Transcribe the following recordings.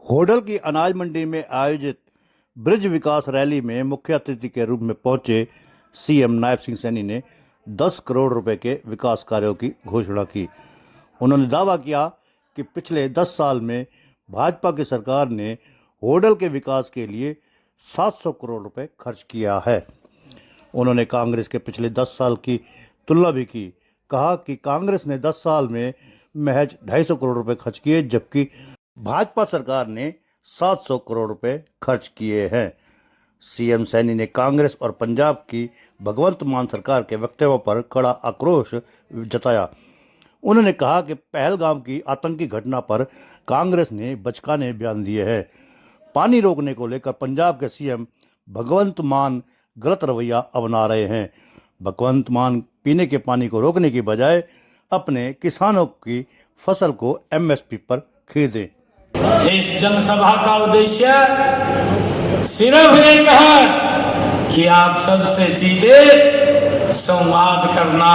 होडल की अनाज मंडी में आयोजित ब्रिज विकास रैली में मुख्य अतिथि के रूप में पहुंचे सीएम नायब सिंह सैनी ने 10 करोड़ रुपए के विकास कार्यों की घोषणा की। उन्होंने दावा किया कि पिछले 10 साल में भाजपा की सरकार ने होडल के विकास के लिए 700 करोड़ रुपए खर्च किया है। उन्होंने कांग्रेस के पिछले 10 साल की तुलना भी की। कहा कि कांग्रेस ने 10 साल में महज 250 करोड़ रुपए खर्च किए, जबकि भाजपा सरकार ने 700 करोड़ रुपए खर्च किए हैं। सीएम सैनी ने कांग्रेस और पंजाब की भगवंत मान सरकार के वक्तव्य पर कड़ा आक्रोश जताया। उन्होंने कहा कि पहलगाम की आतंकी घटना पर कांग्रेस ने बचकाने बयान दिए हैं। पानी रोकने को लेकर पंजाब के सीएम भगवंत मान गलत रवैया अपना रहे हैं। भगवंत मान पीने के पानी को रोकने की बजाय अपने किसानों की फसल को एमएसपी पर खरीदें। इस जनसभा का उद्देश्य सिर्फ एक है कि आप सबसे सीधे संवाद करना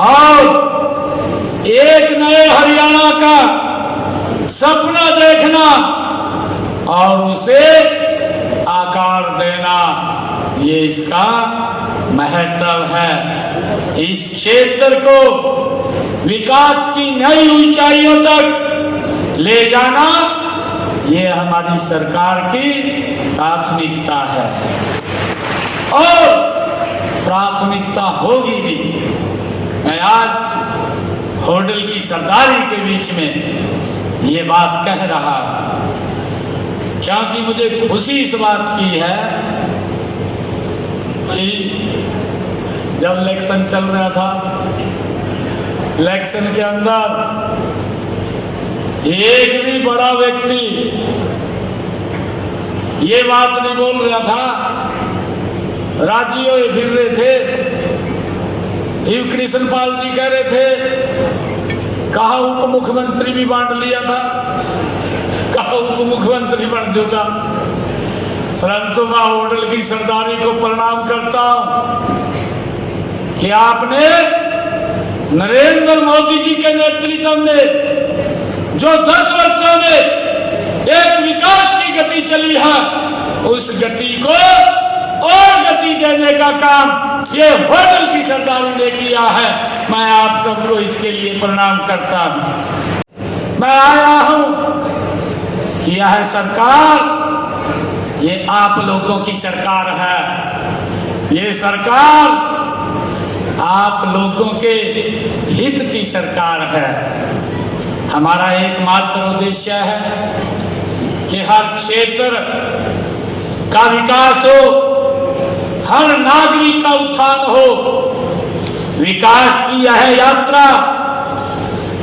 और एक नए हरियाणा का सपना देखना और उसे आकार देना, ये इसका महत्व है। इस क्षेत्र को विकास की नई ऊंचाइयों तक ले जाना, ये हमारी सरकार की प्राथमिकता है और प्राथमिकता होगी भी। मैं आज होडल की सरदारी के बीच में ये बात कह रहा हूं क्योंकि मुझे खुशी इस बात की है कि जब इलेक्शन चल रहा था, इलेक्शन के अंदर एक भी बड़ा व्यक्ति ये बात नहीं बोल रहा था। राज्यों फिर रहे थे, युव कृष्ण पाल जी कह रहे थे, कहा उप मुख्यमंत्री भी बांट लिया था, कहा उप मुख्यमंत्री बन जाऊंगा। परंतु मैं होडल की सरदारी को प्रणाम करता हूं कि आपने नरेंद्र मोदी जी के नेतृत्व में जो 10 वर्षों में एक विकास की गति चली है, उस गति को और गति देने का काम ये होडल की सरदारी ने किया है। मैं आप सबको इसके लिए प्रणाम करता हूं। मैं आया हूं कि यह सरकार ये आप लोगों की सरकार है। ये सरकार आप लोगों के हित की सरकार है। हमारा एकमात्र उद्देश्य है कि हर क्षेत्र का विकास हो, हर नागरिक का उत्थान हो। विकास की यह यात्रा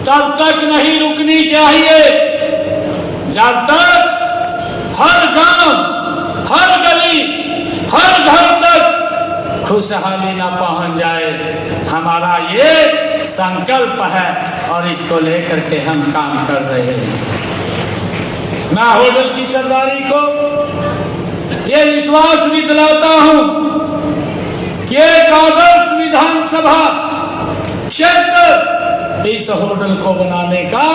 तब तक नहीं रुकनी चाहिए जब तक हर गांव, हर गली, हर घर तक खुशहाली ना पहुंच जाए। हमारा ये संकल्प है और इसको लेकर के हम काम कर रहे हैं। मैं होडल की सरदारी को ये विश्वास भी दिलाता हूं कि एक आदर्श विधानसभा क्षेत्र इस होडल को बनाने का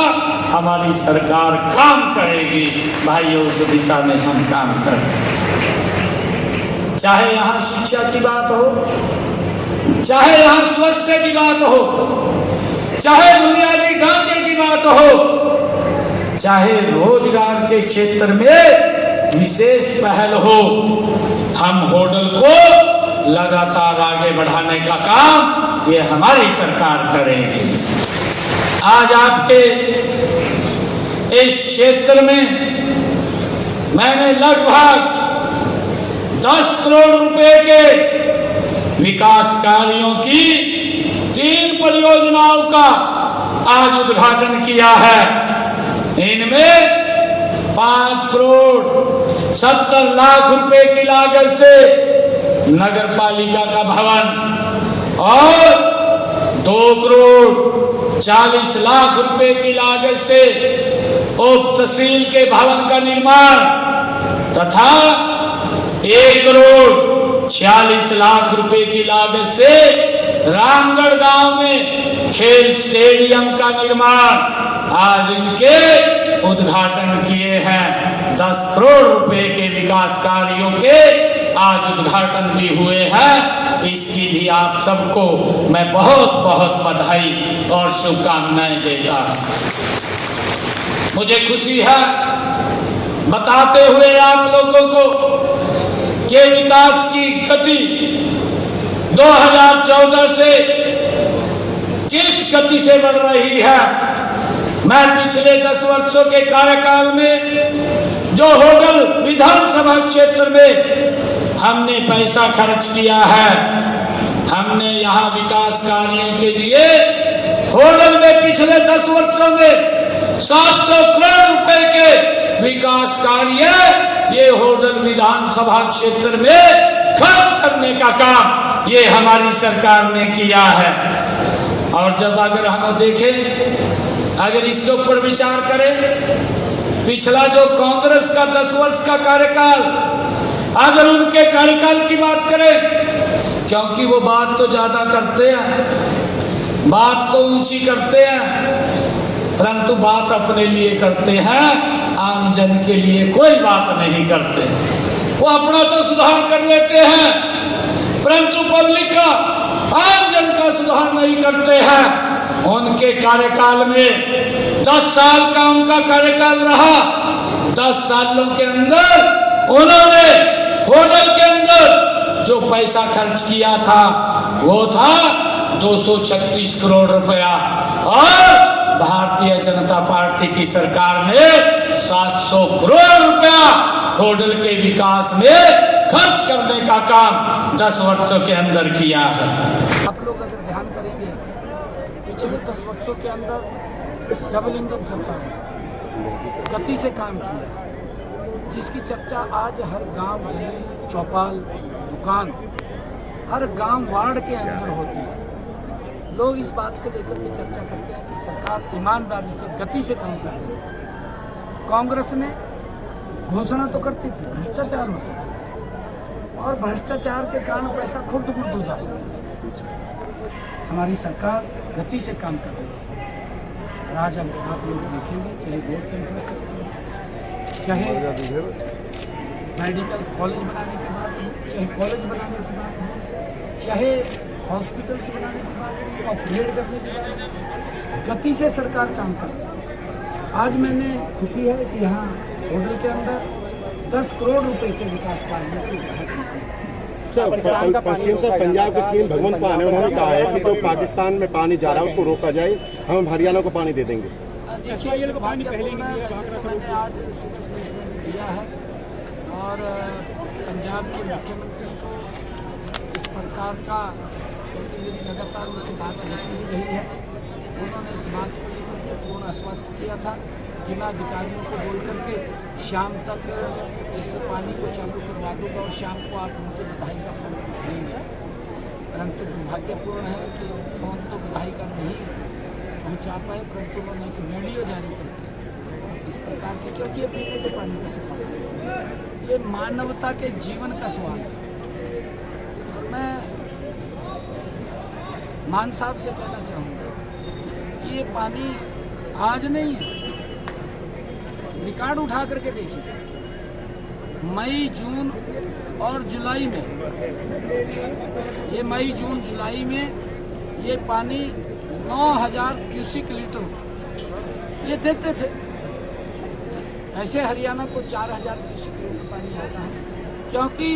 हमारी सरकार काम करेगी। भाइयों, उस दिशा में हम काम कर रहे हैं। चाहे यहाँ शिक्षा की बात हो, चाहे यहाँ स्वास्थ्य की बात हो, चाहे बुनियादी ढांचे की बात हो, चाहे रोजगार के क्षेत्र में विशेष पहल हो, हम होडल को लगातार आगे बढ़ाने का काम ये हमारी सरकार करेगी। आज आपके इस क्षेत्र में मैंने लगभग 10 करोड़ रुपए के विकास कार्यों की 3 परियोजनाओं का आज उद्घाटन किया है। इनमें 5 करोड़ 70 लाख रुपए की लागत से नगर पालिका का भवन और 2 करोड़ 40 लाख रुपए की लागत से उप तहसील के भवन का निर्माण तथा 1 करोड़ 46 लाख रुपए की लागत से रामगढ़ गांव में खेल स्टेडियम का निर्माण आज इनके उद्घाटन 10 करोड़ रुपए के विकास कार्यों के आज उद्घाटन भी हुए हैं। इसकी भी आप सबको मैं बहुत बहुत बधाई और शुभकामनाएं देता हूं। मुझे खुशी है बताते हुए आप लोगों को कि विकास की गति 2014 से किस गति से बढ़ रही है। मैं पिछले 10 वर्षों के कार्यकाल में जो होडल विधानसभा क्षेत्र में हमने पैसा खर्च किया है, हमने यहाँ विकास कार्यों के लिए होडल में पिछले 10 वर्षों में 700 करोड़ रुपए के विकास कार्य ये होडल विधानसभा क्षेत्र में खर्च करने का काम ये हमारी सरकार ने किया है। और जब अगर हम देखें, अगर इसके ऊपर विचार करें, पिछला जो कांग्रेस का 10 वर्ष का कार्यकाल, अगर उनके कार्यकाल की बात करें, क्योंकि वो बात तो ज्यादा करते हैं, बात तो ऊंची करते हैं, परंतु बात अपने लिए करते हैं, आम जन के लिए कोई बात नहीं करते। वो अपना तो सुधार कर लेते हैं, परंतु पब्लिक का, आम जन का सुधार नहीं करते हैं। उनके कार्यकाल में 10 साल का उनका कार्यकाल रहा। 10 सालों के अंदर उन्होंने होटल के अंदर जो पैसा खर्च किया था वो था 236 करोड़ रुपया, और भारतीय जनता पार्टी की सरकार ने 700 करोड़ रुपया होटल के विकास में खर्च करने का काम 10 वर्षों के अंदर किया है। आप लोग अगर ध्यान करेंगे, पिछले 10 वर्षों के अंदर डबल इंजन सरकार ने गति से काम किया, जिसकी चर्चा आज हर गांव, गली, चौपाल, दुकान, हर गांव, वार्ड के अंदर होती है। लोग इस बात को लेकर के चर्चा करते हैं कि सरकार ईमानदारी से, गति से काम कर रही है। कांग्रेस ने घोषणा तो करती थी, भ्रष्टाचार होता था, और भ्रष्टाचार के कारण पैसा खुर्द-बुर्द हो जाता था। हमारी सरकार गति से काम कर रही है। आज आप लोग देखेंगे, चाहे रोड का इंफ्रास्ट्रक्चर, चाहे मेडिकल कॉलेज बनाने की बात हो, चाहे कॉलेज बनाने की बात हो, चाहे हॉस्पिटल्स बनाने की बात हो, अपग्रेड करने की बात हो, गति से सरकार काम कर रही है। आज मैंने खुशी है कि यहाँ होटल के अंदर 10 करोड़ रुपए के विकास कार्यों की पश्चिम से पंजाब के सीएम भगवंत मान है, उन्होंने कहा है कि जो पाकिस्तान में पानी जा रहा है उसको रोका जाए, हम हरियाणा को पानी दे देंगे। मैंने आज स्टेटमेंट दिया है, और पंजाब के मुख्यमंत्री को इस प्रकार का, क्योंकि मेरी लगातार उनसे बात होती रही है, उन्होंने इस बात को लेकर के पूर्ण आश्वस्त किया था कि मैं अधिकारियों को बोल करके शाम तक इस पानी को चालू करवा दूँगा और शाम को आप मुझे बधाई का फोन देंगे। परंतु दुर्भाग्यपूर्ण है कि फोन तो बधाई का नहीं पहुँचा पाए, परंतु उन्होंने एक वीडियो जारी करके इस प्रकार की, क्योंकि ये पीने के पानी का सवाल है, ये मानवता के जीवन का सवाल है। मैं मान साहब से कहना चाहूँगा कि ये पानी आज नहीं है, रिकॉर्ड उठा करके देखिए, मई, जून और जुलाई में, ये मई, जून, जुलाई में ये पानी 9000 क्यूसिक लीटर ये देते थे। ऐसे हरियाणा को 4000 क्यूसिक लीटर पानी आता है, क्योंकि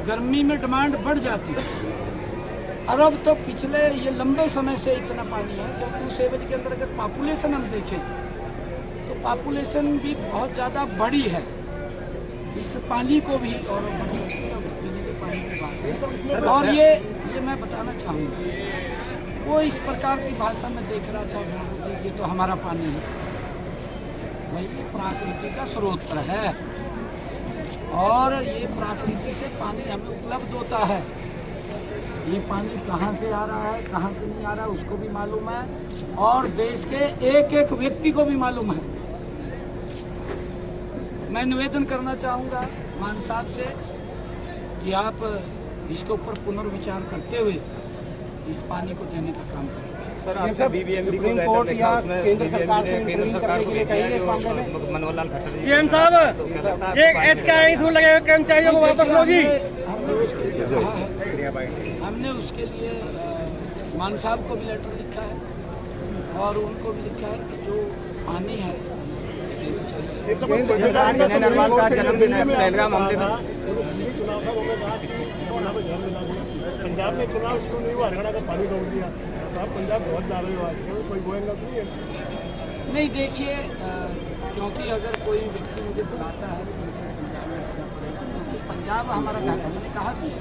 गर्मी में डिमांड बढ़ जाती है। और अब तो पिछले ये लंबे समय से इतना पानी है, क्योंकि उस एवज के अंदर अगर पॉपुलेशन हम देखें तो पॉपुलेशन भी बहुत ज़्यादा बड़ी है। इस पानी को भी, और पीने के पानी की बात है, और ये मैं बताना चाहूँगा, वो इस प्रकार की भाषा में देख रहा था, बोल रहे थे कि ये तो हमारा पानी है। भाई ये प्रकृति का स्रोत है, और ये प्रकृति से पानी हमें उपलब्ध होता है। ये पानी कहाँ से आ रहा है, कहाँ से नहीं आ रहा है, उसको भी मालूम है, और देश के एक एक व्यक्ति को भी मालूम है। मैं निवेदन करना चाहूँगा मान साहब से कि आप इसके ऊपर पुनर्विचार करते हुए इस पानी को देने का काम करें। सुप्रीम कोर्ट या केंद्र सरकार से इंटरव्यू करने के लिए कहेंगे इस मामले में? मनोहर लाल खट्टर जी सीएम साहब एक HKI धूल लगेगा कर्मचारियों को वापस लो जी। हमने उसके लिए मान साहब को भी लेटर लिखा है और उनको भी लिखा है कि जो पानी है नरवाल का जन्मदिन है, पहलगाम हमले में पंजाब में चुनाव शुरू नहीं हुआ, हरियाणा का पानी रोक दिया, तो आप पंजाब बहुत जा रहे हो आजकल, कोई बोएगा तो नहीं है? नहीं। देखिए, क्योंकि अगर कोई व्यक्ति मुझे बुलाता है तो क्योंकि पंजाब हमारा घर है, मैंने कहा भी है।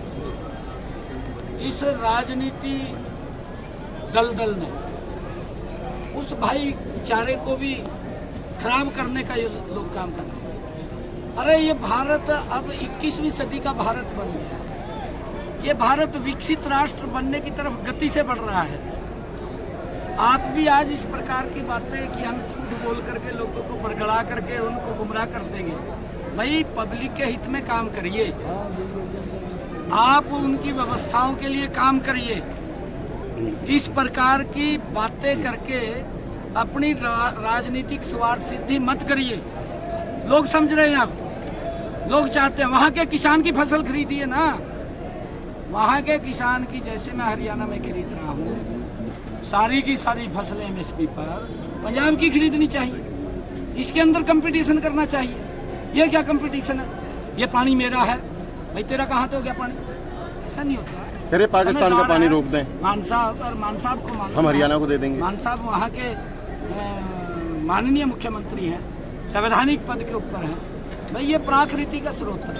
इस राजनीति दलदल ने उस भाईचारे को भी खराब करने का ये लोग काम कर रहे हैं। अरे ये भारत अब 21वीं सदी का भारत बन गया। ये भारत विकसित राष्ट्र बनने की तरफ गति से बढ़ रहा है। आप भी आज इस प्रकार की बातें कि हम झूठ बोल करके लोगों को बरगड़ा करके उनको गुमराह कर देंगे। भाई पब्लिक के हित में काम करिए, आप उनकी व्यवस्थाओं के लिए काम करिए। इस प्रकार की बातें करके अपनी राजनीतिक स्वार्थ सिद्धि मत करिए। लोग समझ रहे हैं, आप लोग चाहते हैं वहाँ के किसान की फसल खरीदिए ना, वहाँ के किसान की, जैसे मैं हरियाणा में खरीद रहा हूँ, सारी की सारी फसलें MSP पर पंजाब की खरीदनी चाहिए। इसके अंदर कंपटीशन करना चाहिए। ये क्या कंपटीशन है? ये पानी मेरा है, भाई तेरा कहाँ तो हो गया पानी? ऐसा नहीं होता। फिर पाकिस्तान का पानी रोक दें, मान साहब और मान साहब को मालूम, हम हरियाणा को दे देंगे। मान साहब वहाँ के माननीय मुख्यमंत्री हैं, संवैधानिक पद के ऊपर हैं। भाई ये प्राकृतिक का स्रोत है,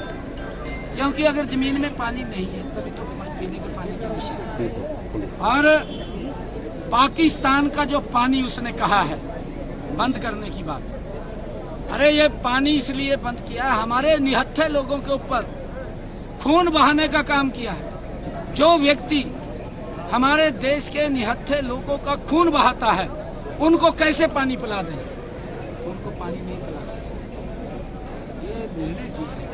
क्योंकि अगर जमीन में पानी नहीं है तभी तो पीने के पानी की आवश्यकता है। और पाकिस्तान का जो पानी उसने कहा है बंद करने की बात, अरे ये पानी इसलिए बंद किया, हमारे निहत्थे लोगों के ऊपर खून बहाने का काम किया है। जो व्यक्ति हमारे देश के निहत्थे लोगों का खून बहाता है उनको कैसे पानी पिला दें? उनको पानी नहीं पिला सकते। ये निर्णय किया है।